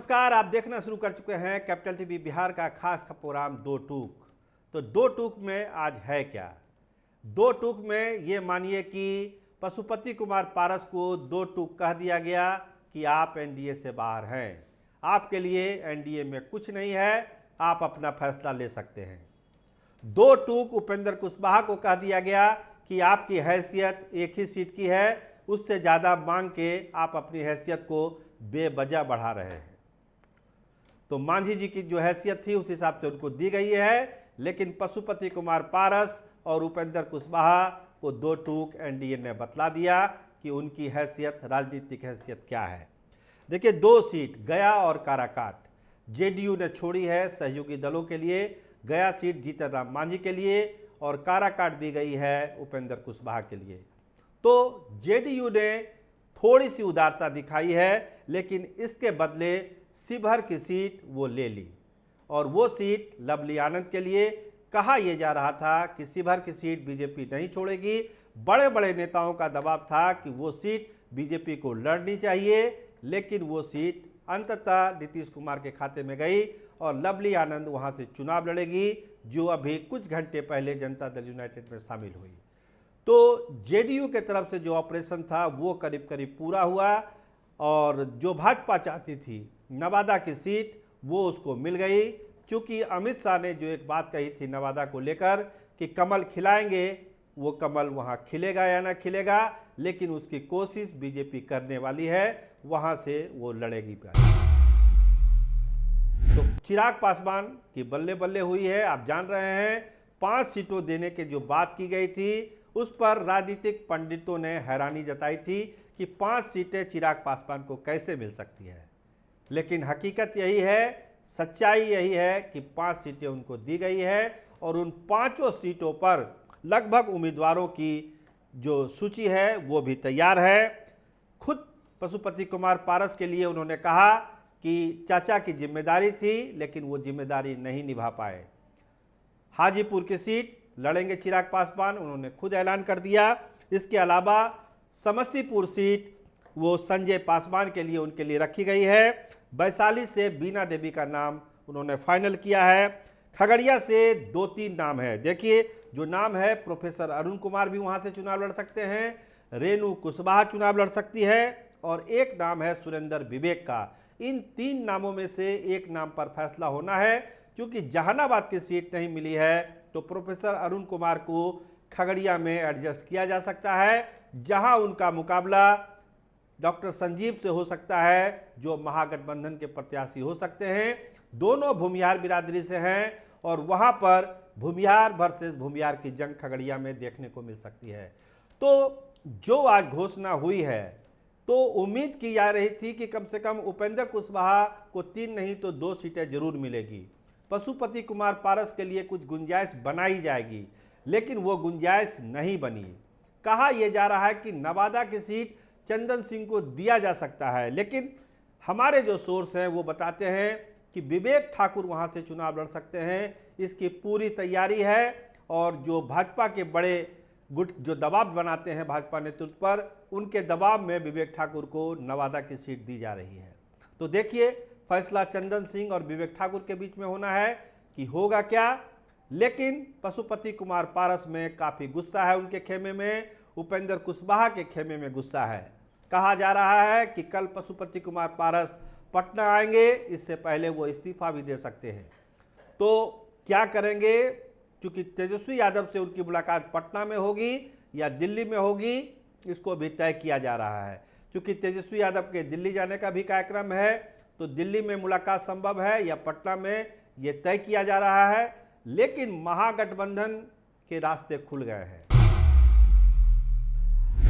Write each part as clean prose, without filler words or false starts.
नमस्कार, आप देखना शुरू कर चुके हैं कैपिटल टीवी बिहार का खास प्रोग्राम दो टूक। तो दो टूक में आज है क्या? दो टूक में ये मानिए कि पशुपति कुमार पारस को दो टूक कह दिया गया कि आप एनडीए से बाहर हैं, आपके लिए एनडीए में कुछ नहीं है, आप अपना फैसला ले सकते हैं। दो टूक उपेंद्र कुशवाहा को कह दिया गया कि आपकी हैसियत एक ही सीट की है, उससे ज़्यादा मांग के आप अपनी हैसियत को बेवजह बढ़ा रहे हैं। तो मांझी जी की जो हैसियत थी उस हिसाब से उनको दी गई है, लेकिन पशुपति कुमार पारस और उपेंद्र कुशवाहा को दो टूक एनडीए ने बतला दिया कि उनकी हैसियत, राजनीतिक हैसियत क्या है। देखिए, दो सीट गया और काराकाट जेडीयू ने छोड़ी है सहयोगी दलों के लिए। गया सीट जीतन राम मांझी के लिए और काराकाट दी गई है उपेंद्र कुशवाहा के लिए। तो जेडीयू ने थोड़ी सी उदारता दिखाई है, लेकिन इसके बदले शिवहर की सीट वो ले ली और वो सीट लवली आनंद के लिए। कहा यह जा रहा था कि शिवहर की सीट बीजेपी नहीं छोड़ेगी, बड़े बड़े नेताओं का दबाव था कि वो सीट बीजेपी को लड़नी चाहिए, लेकिन वो सीट अंततः नीतीश कुमार के खाते में गई और लवली आनंद वहां से चुनाव लड़ेगी, जो अभी कुछ घंटे पहले जनता दल यूनाइटेड में शामिल हुई। तो जेडीयू के तरफ से जो ऑपरेशन था वो करीब करीब पूरा हुआ और जो भाजपा चाहती थी नवादा की सीट वो उसको मिल गई, क्योंकि अमित शाह ने जो एक बात कही थी नवादा को लेकर कि कमल खिलाएंगे, वो कमल वहां खिलेगा या ना खिलेगा, लेकिन उसकी कोशिश बीजेपी करने वाली है, वहां से वो लड़ेगी। तो चिराग पासवान की बल्ले बल्ले हुई है। आप जान रहे हैं 5 सीटों देने की जो बात की गई थी उस पर राजनीतिक पंडितों ने हैरानी जताई थी कि 5 सीटें चिराग पासवान को कैसे मिल सकती है, लेकिन हकीकत यही है, सच्चाई यही है कि 5 सीटें उनको दी गई है और उन 5 सीटों पर लगभग उम्मीदवारों की जो सूची है वो भी तैयार है। खुद पशुपति कुमार पारस के लिए उन्होंने कहा कि चाचा की जिम्मेदारी थी, लेकिन वो जिम्मेदारी नहीं निभा पाए। हाजीपुर की सीट लड़ेंगे चिराग पासवान, उन्होंने खुद ऐलान कर दिया। इसके अलावा समस्तीपुर सीट वो संजय पासवान के लिए उनके लिए रखी गई है। वैशाली से बीना देवी का नाम उन्होंने फाइनल किया है। खगड़िया से 2-3 नाम है। देखिए, जो नाम है प्रोफेसर अरुण कुमार भी वहां से चुनाव लड़ सकते हैं, रेणु कुशवाहा चुनाव लड़ सकती है और एक नाम है सुरेंद्र विवेक का। इन 3 नामों में से एक नाम पर फैसला होना है, क्योंकि जहानाबाद की सीट नहीं मिली है तो प्रोफेसर अरुण कुमार को खगड़िया में एडजस्ट किया जा सकता है, जहां उनका मुकाबला डॉक्टर संजीव से हो सकता है, जो महागठबंधन के प्रत्याशी हो सकते हैं। दोनों भूमिहार बिरादरी से हैं और वहां पर भूमिहार वर्सेस भूमिहार की जंग खगड़िया में देखने को मिल सकती है। तो जो आज घोषणा हुई है, तो उम्मीद की जा रही थी कि कम से कम उपेंद्र कुशवाहा को 3 नहीं तो 2 सीटें जरूर मिलेगी। पशुपति कुमार पारस के लिए कुछ गुंजाइश बनाई जाएगी, लेकिन वो गुंजाइश नहीं बनी। कहा यह जा रहा है कि नवादा की सीट चंदन सिंह को दिया जा सकता है, लेकिन हमारे जो सोर्स हैं वो बताते हैं कि विवेक ठाकुर वहां से चुनाव लड़ सकते हैं, इसकी पूरी तैयारी है। और जो भाजपा के बड़े गुट जो दबाव बनाते हैं भाजपा नेतृत्व पर, उनके दबाव में विवेक ठाकुर को नवादा की सीट दी जा रही है। तो देखिए, फैसला चंदन सिंह और विवेक ठाकुर के बीच में होना है कि होगा क्या। लेकिन पशुपति कुमार पारस में काफ़ी गुस्सा है, उनके खेमे में उपेंद्र कुशवाहा के खेमे में गुस्सा है। कहा जा रहा है कि कल पशुपति कुमार पारस पटना आएंगे, इससे पहले वो इस्तीफा भी दे सकते हैं। तो क्या करेंगे, क्योंकि तेजस्वी यादव से उनकी मुलाकात पटना में होगी या दिल्ली में होगी, इसको भी तय किया जा रहा है। क्योंकि तेजस्वी यादव के दिल्ली जाने का भी कार्यक्रम है, तो दिल्ली में मुलाकात संभव है या पटना में, ये तय किया जा रहा है। लेकिन महागठबंधन के रास्ते खुल गए हैं।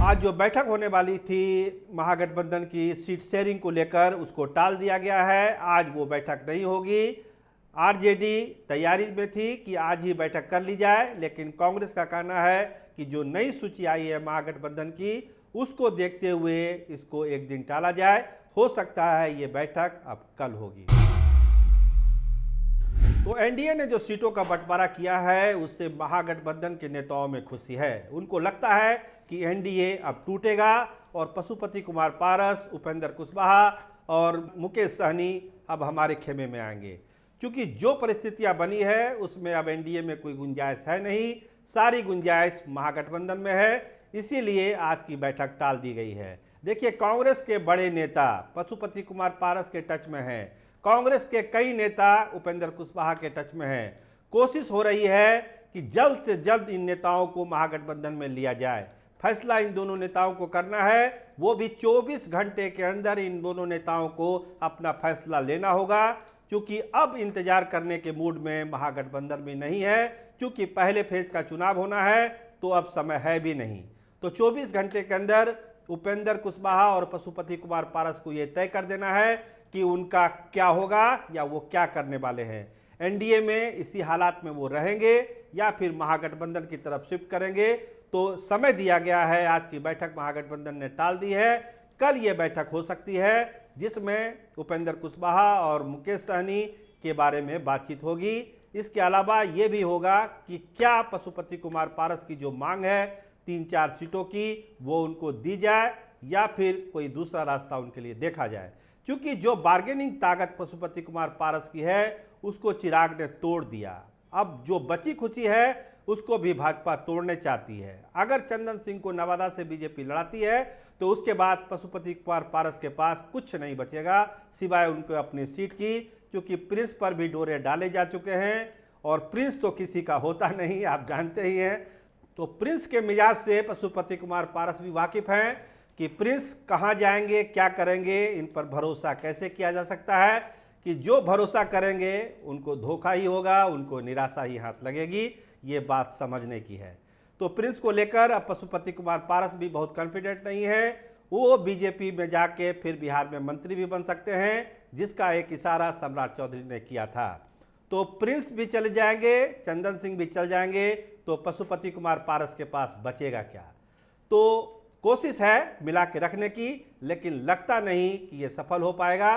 आज जो बैठक होने वाली थी महागठबंधन की सीट शेयरिंग को लेकर, उसको टाल दिया गया है। आज वो बैठक नहीं होगी। आरजेडी तैयारी में थी कि आज ही बैठक कर ली जाए, लेकिन कांग्रेस का कहना है कि जो नई सूची आई है महागठबंधन की, उसको देखते हुए इसको एक दिन टाला जाए। हो सकता है ये बैठक अब कल होगी। तो एनडीए ने जो सीटों का बंटवारा किया है, उससे महागठबंधन के नेताओं में खुशी है। उनको लगता है कि एनडीए अब टूटेगा और पशुपति कुमार पारस, उपेंद्र कुशवाहा और मुकेश सहनी अब हमारे खेमे में आएंगे, क्योंकि जो परिस्थितियां बनी है उसमें अब एनडीए में कोई गुंजाइश है नहीं, सारी गुंजाइश महागठबंधन में है। इसीलिए आज की बैठक टाल दी गई है। देखिए, कांग्रेस के बड़े नेता पशुपति कुमार पारस के टच में हैं, कांग्रेस के कई नेता उपेंद्र कुशवाहा के टच में हैं। कोशिश हो रही है कि जल्द से जल्द इन नेताओं को महागठबंधन में लिया जाए। फैसला इन दोनों नेताओं को करना है, वो भी 24 घंटे के अंदर इन दोनों नेताओं को अपना फैसला लेना होगा, क्योंकि अब इंतजार करने के मूड में महागठबंधन भी नहीं है, क्योंकि पहले फेज का चुनाव होना है तो अब समय है भी नहीं। तो 24 घंटे के अंदर उपेंद्र कुशवाहा और पशुपति कुमार पारस को यह तय कर देना है कि उनका क्या होगा या वो क्या करने वाले हैं। एनडीए में इसी हालात में वो रहेंगे या फिर महागठबंधन की तरफ शिफ्ट करेंगे। तो समय दिया गया है, आज की बैठक महागठबंधन ने टाल दी है। कल ये बैठक हो सकती है जिसमें उपेंद्र कुशवाहा और मुकेश सहनी के बारे में बातचीत होगी। इसके अलावा ये भी होगा कि क्या पशुपति कुमार पारस की जो मांग है 3-4 सीटों की, वो उनको दी जाए या फिर कोई दूसरा रास्ता उनके लिए देखा जाए, क्योंकि जो बार्गेनिंग ताकत पशुपति कुमार पारस की है उसको चिराग ने तोड़ दिया। अब जो बची खुची है उसको भी भाजपा तोड़ने चाहती है। अगर चंदन सिंह को नवादा से बीजेपी लड़ाती है तो उसके बाद पशुपति कुमार पारस के पास कुछ नहीं बचेगा सिवाय उनको अपनी सीट की, क्योंकि प्रिंस पर भी डोरे डाले जा चुके हैं और प्रिंस तो किसी का होता नहीं, आप जानते ही हैं। तो प्रिंस के मिजाज से पशुपति कुमार पारस भी वाकिफ हैं कि प्रिंस कहाँ जाएंगे, क्या करेंगे, इन पर भरोसा कैसे किया जा सकता है कि जो भरोसा करेंगे उनको धोखा ही होगा, उनको निराशा ही हाथ लगेगी। ये बात समझने की है। तो प्रिंस को लेकर अब पशुपति कुमार पारस भी बहुत कॉन्फिडेंट नहीं है। वो बीजेपी में जाके फिर बिहार में मंत्री भी बन सकते हैं, जिसका एक इशारा सम्राट चौधरी ने किया था। तो प्रिंस भी चले जाएंगे, चंदन सिंह भी चल जाएंगे, तो पशुपति कुमार पारस के पास बचेगा क्या? तो कोशिश है मिला के रखने की, लेकिन लगता नहीं कि ये सफल हो पाएगा।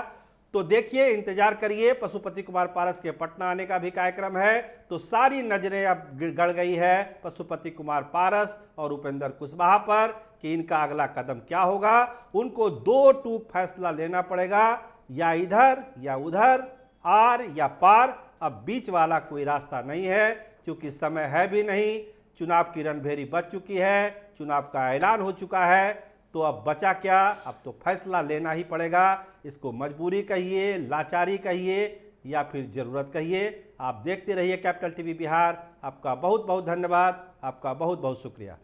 तो देखिए, इंतजार करिए। पशुपति कुमार पारस के पटना आने का भी कार्यक्रम है, तो सारी नजरें अब गड़ गई है पशुपति कुमार पारस और उपेंद्र कुशवाहा पर कि इनका अगला कदम क्या होगा। उनको दो टूक फैसला लेना पड़ेगा, या इधर या उधर, आर या पार। अब बीच वाला कोई रास्ता नहीं है, क्योंकि समय है भी नहीं। चुनाव की रणभेरी बच चुकी है, चुनाव का ऐलान हो चुका है। तो अब बचा क्या? अब तो फैसला लेना ही पड़ेगा। इसको मजबूरी कहिए, लाचारी कहिए या फिर ज़रूरत कहिए। आप देखते रहिए कैपिटल टीवी बिहार। आपका बहुत बहुत धन्यवाद, आपका बहुत बहुत शुक्रिया।